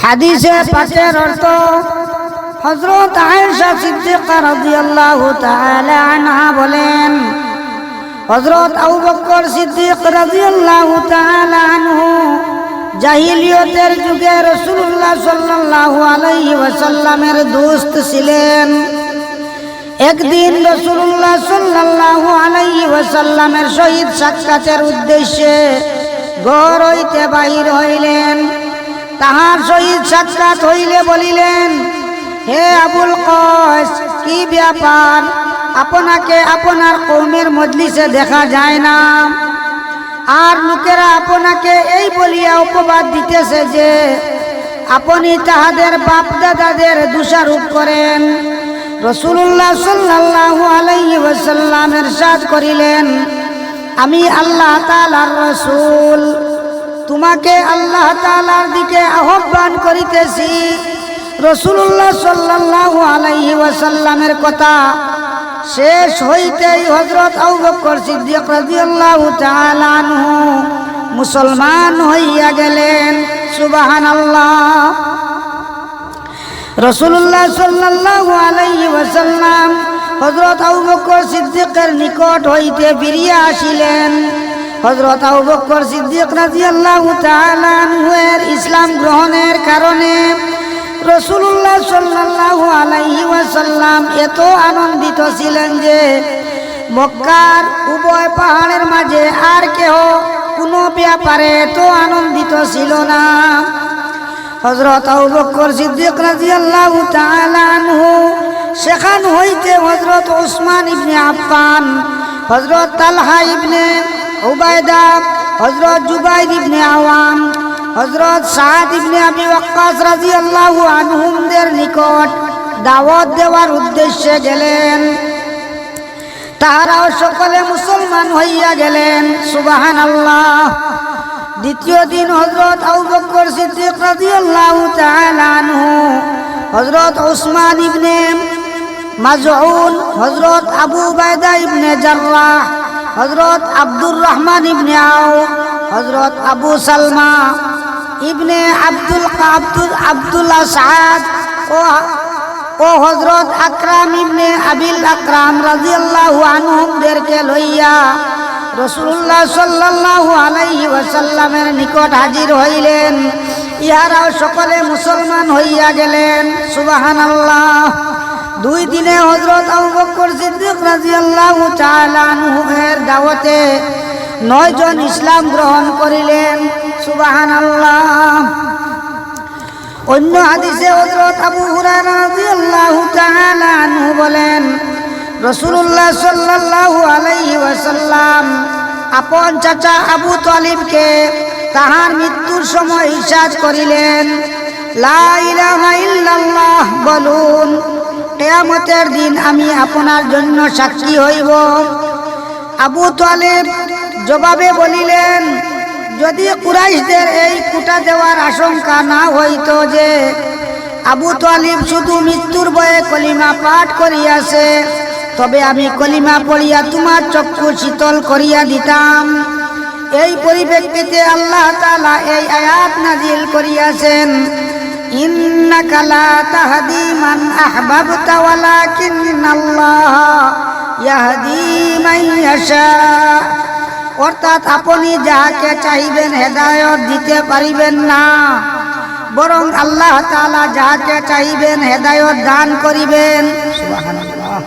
হাদিসে পাকের অর্থ হযরত আয়েশা সিদ্দিকা রাদিয়াল্লাহু তাআলা আনহা বলেন, হযরত আবু বকর সিদ্দিক রাদিয়াল্লাহু তাআলা আনহু জাহিলিয়তের যুগে রাসূলুল্লাহ সাল্লাল্লাহু আলাইহি ওয়াসাল্লামের দোস্ত ছিলেন। একদিন রাসূলুল্লাহ সাল্লাল্লাহু আলাইহি ওয়াসাল্লামের সহিত সাক্ষাতের উদ্দেশ্যে ঘর হইতে বাহির হইলেন। তাহার সহিত সাক্ষাৎ হইলে বলিলেন, হে আবুল কয়স, কি ব্যাপার? আপনাকে আপনার কওমের মজলিসে দেখা যায় না, আর লোকেরা আপনাকে এই বলিয়া উপবাদ দিতেছে যে আপনি তাহাদের বাপ দাদাদের দোষারোপ করেন। রাসূলুল্লাহ সাল্লাল্লাহু আলাইহি ওয়াসাল্লাম ইরশাদ করিলেন, আমি আল্লাহ তাআলার রাসূল, তোমাকে আল্লাহ তাআলার দিকে আহ্বান করিতেছি। রাসূলুল্লাহ সাল্লাল্লাহু আলাইহি ওয়াসাল্লামের কথা শেষ হইতেই হযরত আবু বকর সিদ্দিক রাদিয়াল্লাহু তাআলা আনহু মুসলমান হইয়া গেলেন। সুবহানাল্লাহ। রাসূলুল্লাহ সাল্লাল্লাহু আলাইহি ওয়াসাল্লাম হযরত আবু বকর সিদ্দিকের নিকট হইতে ফিরিয়া আসিলেন। হযরত আবু বকর সিদ্দিক রাদিয়াল্লাহু তাআলা আনহু এর ইসলাম গ্রহণের কারণে রাসূলুল্লাহ সাল্লাল্লাহু আলাইহি ওয়াসাল্লাম এত আনন্দিত ছিলেন যে মক্কার উভয় পাহাড়ের মাঝে আর কেহ কোনো ব্যাপারে এত আনন্দিত ছিল না। হযরত আবু বকর সিদ্দিক রাদিয়াল্লাহু তাআলা আনহু সেখান হইতে হযরত উসমান ইবনে আফফান, হযরত তালহা ইবনে উবাইদা, হযরত জুবাইর ইবনে আওয়াম, হযরত সাদ ইবনে আবি ওয়াক্কাস রাদিয়াল্লাহু আনহুমদের নিকট দাওয়াত দেওয়ার উদ্দেশ্যে গেলেন। তাহারাও সকলে মুসলমান হইয়া গেলেন। সুবহানাল্লাহ। দ্বিতীয় দিন হযরত আবু বকর সিদ্দিক রাদিয়াল্লাহু তাআলা আনহু, হযরত উসমান ইবনে মাজউন, হযরত আবু উবাইদা ইবনে জাররাহ, হযরত আব্দুর রহমান ইবনে আউফ, হযরত আবু সালমা ইবনে আব্দুল আসাদ ও হযরত আকরাম ইবনে আবিল আকরাম রাদিয়াল্লাহু আনহুমদেরকে লইয়া রাসূলুল্লাহ সাল্লাল্লাহু আলাইহি ওয়াসাল্লামের নিকট হাজির হইলেন। ইহারাও সকলে মুসলমান হইয়া গেলেন। সুবহানাল্লাহ। দুই দিনে হযরত আবু বকর সিদ্দিক রাদিয়াল্লাহু তাআলা আনহু এর দাওয়াতে 9 জন ইসলাম গ্রহণ করিলেন। সুবহানাল্লাহ। অন্য হাদিসে হযরত আবু হুরায়রা রাদিয়াল্লাহু তাআলা আনহু বলেন, রাসূলুল্লাহ সাল্লাল্লাহু আলাইহি ওয়াসাল্লাম আপন চাচা আবু তালিবকে তাহার মৃত্যুর সময় ইরশাদ করিলেন, লা ইলাহা ইল্লাল্লাহ বলুন, কিয়ামতের দিন আমি আপনার জন্য সাক্ষী হইব। আবু তালিব জবাবে বলিলেন, যদি কুরাইশদের এই কুটা দেওয়ার আশঙ্কা না হইত যে আবু তালিব শুধু মৃত্যুর ভয়ে কলিমা পাঠ করিয়াছে, তবে আমি কলিমা পড়িয়া তোমার চক্ষু শীতল করিয়া দিতাম। এই পরিপ্রেক্ষিতে আল্লাহ তাআলা এই আয়াত নাজিল করিয়াছেন, ইন্নাকা লা তাহদি মান আহবাবতা ওয়ালাকিন্নাল্লাহ ইয়াহদি মান ইয়াশা। অর্থাৎ আপনি যাহাকে চাইবেন হেদায়েত দিতে পারিবেন না, বরং আল্লাহ তাআলা যাহাকে চাইবেন হেদায়েত দান করিবেন। সুবহানাল্লাহ।